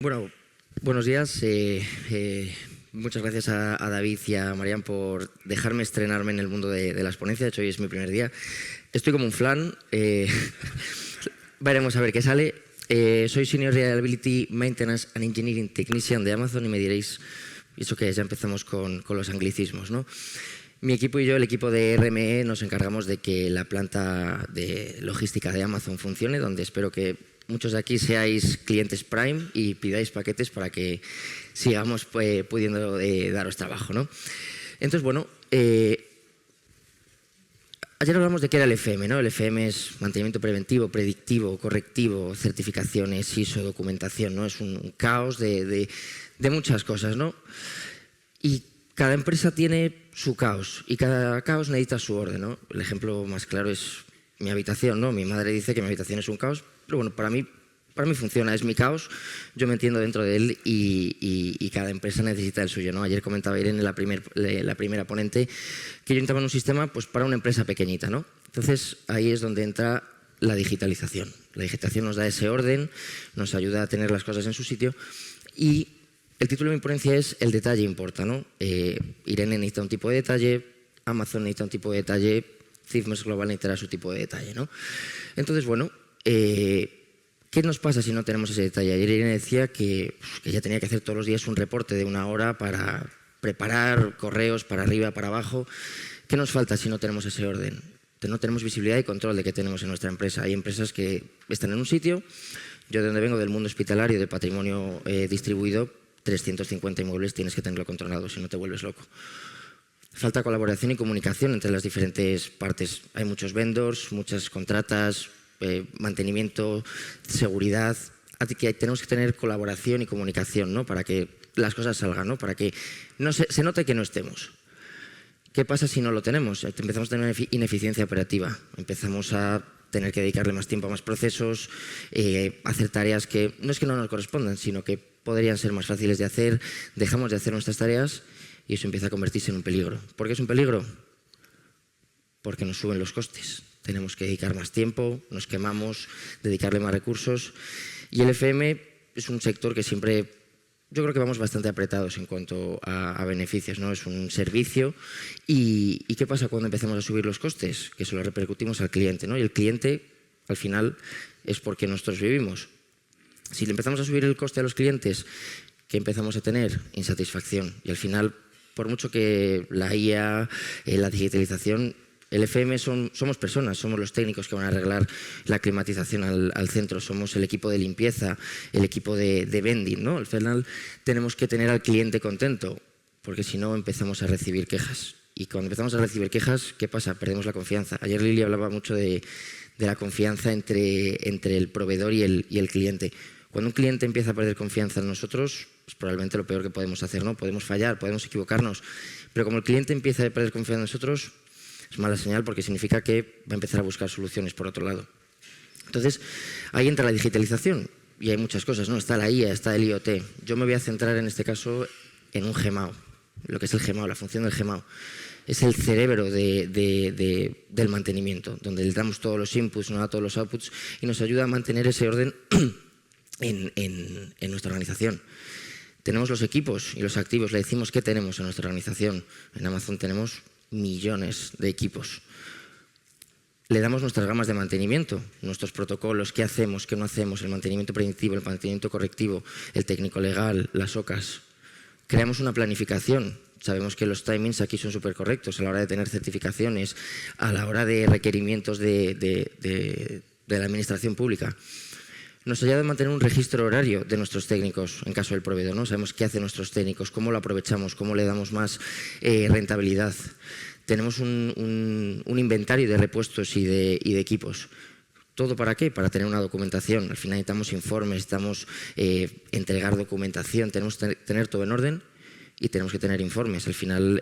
Bueno, buenos días. Muchas gracias a David y a Marian por dejarme estrenarme en el mundo de las ponencias. De hecho, hoy es mi primer día. Estoy como un flan. Veremos a ver qué sale. Soy Senior Reliability Maintenance and Engineering Technician de Amazon y me diréis, ¿eso qué es? Ya empezamos con los anglicismos, ¿no? Mi equipo y yo, el equipo de RME, nos encargamos de que la planta de logística de Amazon funcione, donde espero que muchos de aquí seáis clientes Prime y pidáis paquetes para que sigamos pudiendo daros trabajo, ¿no? Entonces, bueno, ayer hablamos de qué era el FM, ¿no? El FM es mantenimiento preventivo, predictivo, correctivo, certificaciones, ISO, documentación, ¿no? Es un caos de muchas cosas, ¿no? Y cada empresa tiene su caos y cada caos necesita su orden, ¿no? El ejemplo más claro es mi habitación, ¿no? Mi madre dice que mi habitación es un caos, pero bueno, para mí funciona, es mi caos, yo me entiendo dentro de él y cada empresa necesita el suyo, ¿no? Ayer comentaba Irene, la primera ponente, que yo entraba en un sistema pues, para una empresa pequeñita, ¿no? Entonces ahí es donde entra la digitalización. La digitalización nos da ese orden, nos ayuda a tener las cosas en su sitio y el título de mi ponencia es El detalle importa, ¿no? Irene necesita un tipo de detalle, Amazon necesita un tipo de detalle, Cifmes Global necesitará su tipo de detalle, ¿no? Entonces, bueno, ¿qué nos pasa si no tenemos ese detalle? Ayer Irene decía que ella tenía que hacer todos los días un reporte de 1 hora para preparar correos para arriba, para abajo. ¿Qué nos falta si no tenemos ese orden? No tenemos visibilidad y control de qué tenemos en nuestra empresa. Hay empresas que están en un sitio, yo de donde vengo, del mundo hospitalario, de patrimonio distribuido, 350 inmuebles tienes que tenerlo controlado, si no te vuelves loco. Falta colaboración y comunicación entre las diferentes partes. Hay muchos vendors, muchas contratas, mantenimiento, seguridad. Así que tenemos que tener colaboración y comunicación, ¿no? Para que las cosas salgan, ¿no? Para que no se note que no estemos. ¿Qué pasa si no lo tenemos? Empezamos a tener ineficiencia operativa. Empezamos a tener que dedicarle más tiempo a más procesos, hacer tareas que no es que no nos correspondan, sino que podrían ser más fáciles de hacer, dejamos de hacer nuestras tareas y eso empieza a convertirse en un peligro. ¿Por qué es un peligro? Porque nos suben los costes. Tenemos que dedicar más tiempo, nos quemamos, dedicarle más recursos. Y el FM es un sector que siempre, yo creo que vamos bastante apretados en cuanto a beneficios, ¿no? Es un servicio. ¿Y qué pasa cuando empezamos a subir los costes? Que se lo repercutimos al cliente, ¿no? Y el cliente, al final, es porque nosotros vivimos. Si le empezamos a subir el coste a los clientes, ¿qué empezamos a tener? Insatisfacción. Y al final, por mucho que la IA, la digitalización, el FM somos personas, somos los técnicos que van a arreglar la climatización al centro, somos el equipo de limpieza, el equipo de vending, ¿no? Al final tenemos que tener al cliente contento, porque si no empezamos a recibir quejas. Y cuando empezamos a recibir quejas, ¿qué pasa? Perdemos la confianza. Ayer Lili hablaba mucho de la confianza entre el proveedor y el cliente. Cuando un cliente empieza a perder confianza en nosotros, es probablemente lo peor que podemos hacer, ¿no? Podemos fallar, podemos equivocarnos, pero como el cliente empieza a perder confianza en nosotros, es mala señal porque significa que va a empezar a buscar soluciones por otro lado. Entonces, ahí entra la digitalización y hay muchas cosas, ¿no? Está la IA, está el IoT. Yo me voy a centrar en este caso en un GEMAO, lo que es el GEMAO, la función del GEMAO. Es el cerebro del mantenimiento, donde le damos todos los inputs, nos da todos los outputs y nos ayuda a mantener ese orden en nuestra organización. Tenemos los equipos y los activos, le decimos qué tenemos en nuestra organización. En Amazon tenemos millones de equipos. Le damos nuestras gamas de mantenimiento, nuestros protocolos, qué hacemos, qué no hacemos, el mantenimiento predictivo, el mantenimiento correctivo, el técnico legal, las OCAs. Creamos una planificación. Sabemos que los timings aquí son súper correctos a la hora de tener certificaciones, a la hora de requerimientos de la administración pública. Nos ayuda a mantener un registro horario de nuestros técnicos en caso del proveedor, ¿no? Sabemos qué hacen nuestros técnicos, cómo lo aprovechamos, cómo le damos más rentabilidad. Tenemos un inventario de repuestos y de equipos. ¿Todo para qué? Para tener una documentación. Al final necesitamos informes, necesitamos entregar documentación, tenemos que tener todo en orden y tenemos que tener informes. Al final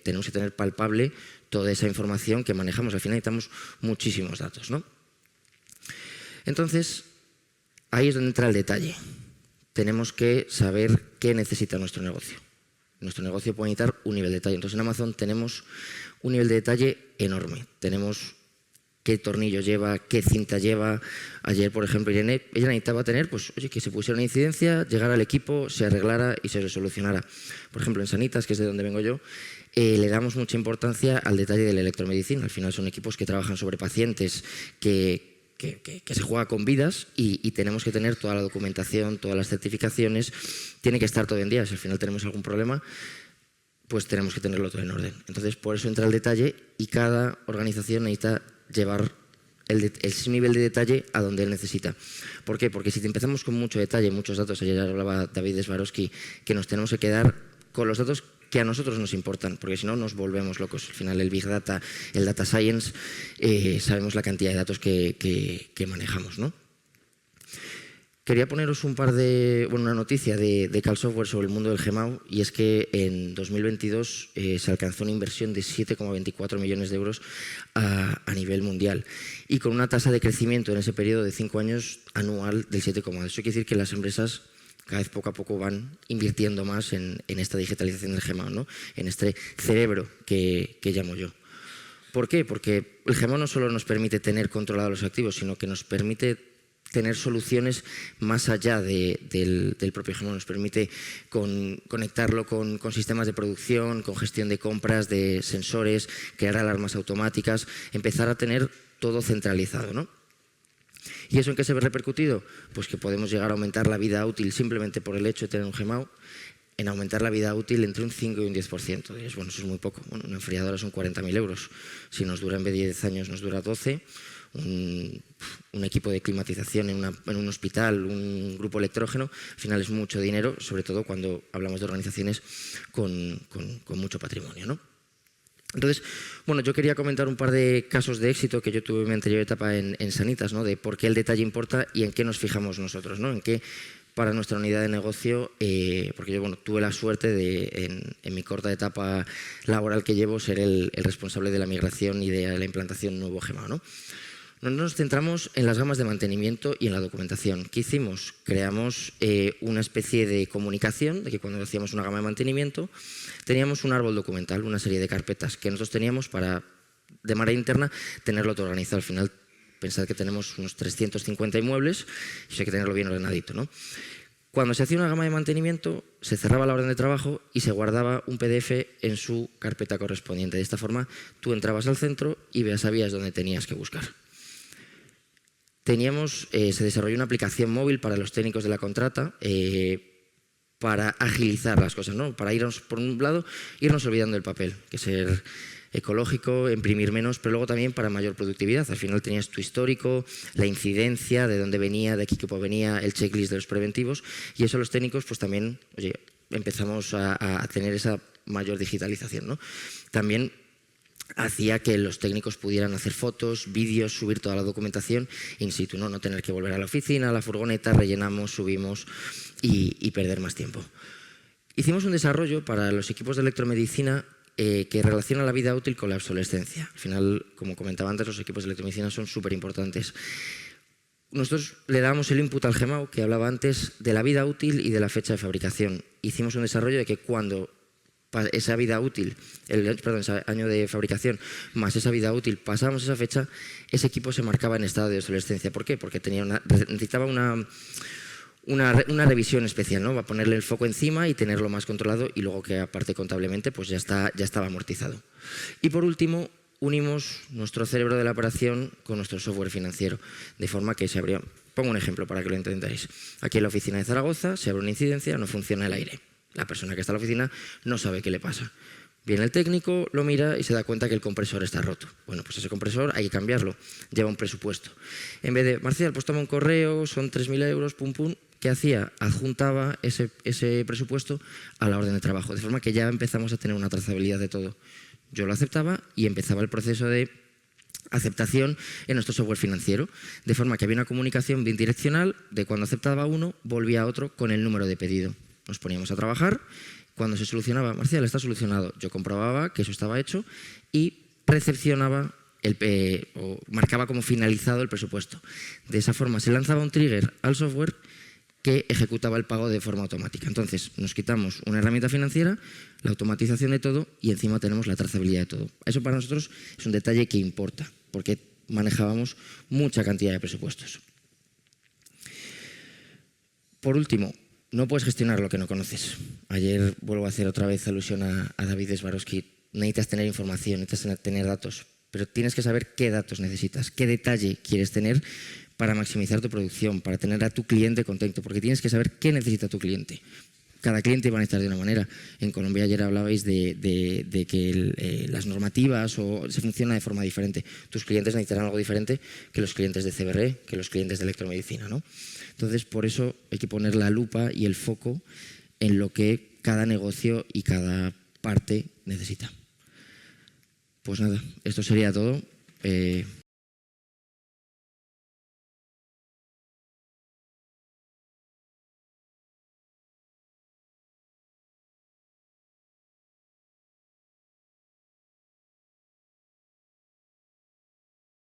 tenemos que tener palpable toda esa información que manejamos. Al final necesitamos muchísimos datos, ¿no? Entonces, ahí es donde entra el detalle. Tenemos que saber qué necesita nuestro negocio. Nuestro negocio puede necesitar un nivel de detalle. Entonces en Amazon tenemos un nivel de detalle enorme. Tenemos qué tornillo lleva, qué cinta lleva. Ayer, por ejemplo, Irene, ella necesitaba tener, pues, oye, que se pusiera una incidencia, llegara al equipo, se arreglara y se solucionara. Por ejemplo, en Sanitas, que es de donde vengo yo, le damos mucha importancia al detalle de la electromedicina. Al final son equipos que trabajan sobre pacientes, que se juega con vidas y tenemos que tener toda la documentación, todas las certificaciones. Tiene que estar todo en día. Si al final tenemos algún problema, pues tenemos que tenerlo todo en orden. Entonces, por eso entra el detalle y cada organización necesita llevar ese nivel de detalle a donde él necesita. ¿Por qué? Porque si empezamos con mucho detalle, muchos datos, ayer hablaba David Swarovski, que nos tenemos que quedar con los datos que a nosotros nos importan, porque si no nos volvemos locos. Al final el Big Data, el Data Science, sabemos la cantidad de datos que manejamos, ¿no? Quería poneros una noticia de Cal Software sobre el mundo del GEMAU, y es que en 2022 se alcanzó una inversión de 7,24 millones de euros a nivel mundial, y con una tasa de crecimiento en ese periodo de 5 años anual del 7,2. Eso quiere decir que las empresas cada vez poco a poco van invirtiendo más en esta digitalización del GEMAU, ¿no? En este cerebro que llamo yo. ¿Por qué? Porque el GEMAU no solo nos permite tener controlados los activos, sino que nos permite tener soluciones más allá del propio GEMAU. Nos permite conectarlo con sistemas de producción, con gestión de compras, de sensores, crear alarmas automáticas, empezar a tener todo centralizado, ¿no? ¿Y eso en qué se ve repercutido? Pues que podemos llegar a aumentar la vida útil simplemente por el hecho de tener un GEMAU, en aumentar la vida útil entre un 5 y un 10%. Y bueno, eso es muy poco. Bueno, una enfriadora son 40.000 euros. Si nos dura en vez de 10 años, nos dura 12. Un equipo de climatización en un hospital, un grupo electrógeno, al final es mucho dinero, sobre todo cuando hablamos de organizaciones con mucho patrimonio, ¿no? Entonces, bueno, yo quería comentar un par de casos de éxito que yo tuve en mi anterior etapa en Sanitas, ¿no? De por qué el detalle importa y en qué nos fijamos nosotros, ¿no? En qué para nuestra unidad de negocio, porque yo tuve la suerte de, en mi corta etapa laboral que llevo, ser el responsable de la migración y de la implantación de un nuevo GEMAU, ¿no? Nos centramos en las gamas de mantenimiento y en la documentación. ¿Qué hicimos? Creamos una especie de comunicación de que cuando hacíamos una gama de mantenimiento teníamos un árbol documental, una serie de carpetas que nosotros teníamos para, de manera interna, tenerlo todo organizado. Al final, pensad que tenemos unos 350 inmuebles y eso hay que tenerlo bien ordenadito, ¿no? Cuando se hacía una gama de mantenimiento, se cerraba la orden de trabajo y se guardaba un PDF en su carpeta correspondiente. De esta forma, tú entrabas al centro y sabías dónde tenías que buscar. Se desarrolló una aplicación móvil para los técnicos de la contrata para agilizar las cosas, ¿no? Para irnos, por un lado, irnos olvidando del papel, que ser ecológico, imprimir menos, pero luego también para mayor productividad. Al final tenías tu histórico, la incidencia, de dónde venía, de qué equipo venía, el checklist de los preventivos, y eso los técnicos pues también, oye, empezamos a tener esa mayor digitalización, ¿no? También hacía que los técnicos pudieran hacer fotos, vídeos, subir toda la documentación in situ, no tener que volver a la oficina, a la furgoneta, rellenamos, subimos y perder más tiempo. Hicimos un desarrollo para los equipos de electromedicina que relaciona la vida útil con la obsolescencia. Al final, como comentaba antes, los equipos de electromedicina son súper importantes. Nosotros le dábamos el input al GEMAU, que hablaba antes de la vida útil y de la fecha de fabricación. Hicimos un desarrollo de que cuando esa vida útil, ese año de fabricación más esa vida útil, pasábamos esa fecha, ese equipo se marcaba en estado de obsolescencia. ¿Por qué? Porque necesitaba una revisión especial, ¿no? Va a ponerle el foco encima y tenerlo más controlado, y luego que aparte contablemente pues ya estaba amortizado. Y por último, unimos nuestro cerebro de la operación con nuestro software financiero, de forma que se abría. Pongo un ejemplo para que lo entendáis. Aquí en la oficina de Zaragoza se abre una incidencia, no funciona el aire. La persona que está en la oficina no sabe qué le pasa. Viene el técnico, lo mira y se da cuenta que el compresor está roto. Bueno, pues ese compresor hay que cambiarlo, lleva un presupuesto. En vez de, Marcial, pues toma un correo, son 3.000 euros, pum pum, ¿qué hacía? Adjuntaba ese presupuesto a la orden de trabajo, de forma que ya empezamos a tener una trazabilidad de todo. Yo lo aceptaba y empezaba el proceso de aceptación en nuestro software financiero, de forma que había una comunicación bidireccional de cuando aceptaba uno, volvía a otro con el número de pedido. Nos poníamos a trabajar, cuando se solucionaba, Marcial, está solucionado, yo comprobaba que eso estaba hecho y recepcionaba o marcaba como finalizado el presupuesto. De esa forma se lanzaba un trigger al software que ejecutaba el pago de forma automática. Entonces nos quitamos una herramienta financiera, la automatización de todo y encima tenemos la trazabilidad de todo. Eso para nosotros es un detalle que importa, porque manejábamos mucha cantidad de presupuestos. Por último, no puedes gestionar lo que no conoces. Ayer vuelvo a hacer otra vez alusión a David Swarovski. Necesitas tener información, necesitas tener datos, pero tienes que saber qué datos necesitas, qué detalle quieres tener para maximizar tu producción, para tener a tu cliente contento, porque tienes que saber qué necesita tu cliente. Cada cliente va a necesitar de una manera. En Colombia ayer hablabais de que las normativas se funciona de forma diferente. Tus clientes necesitarán algo diferente que los clientes de CBR, que los clientes de electromedicina, ¿no? Entonces, por eso hay que poner la lupa y el foco en lo que cada negocio y cada parte necesita. Pues nada, esto sería todo.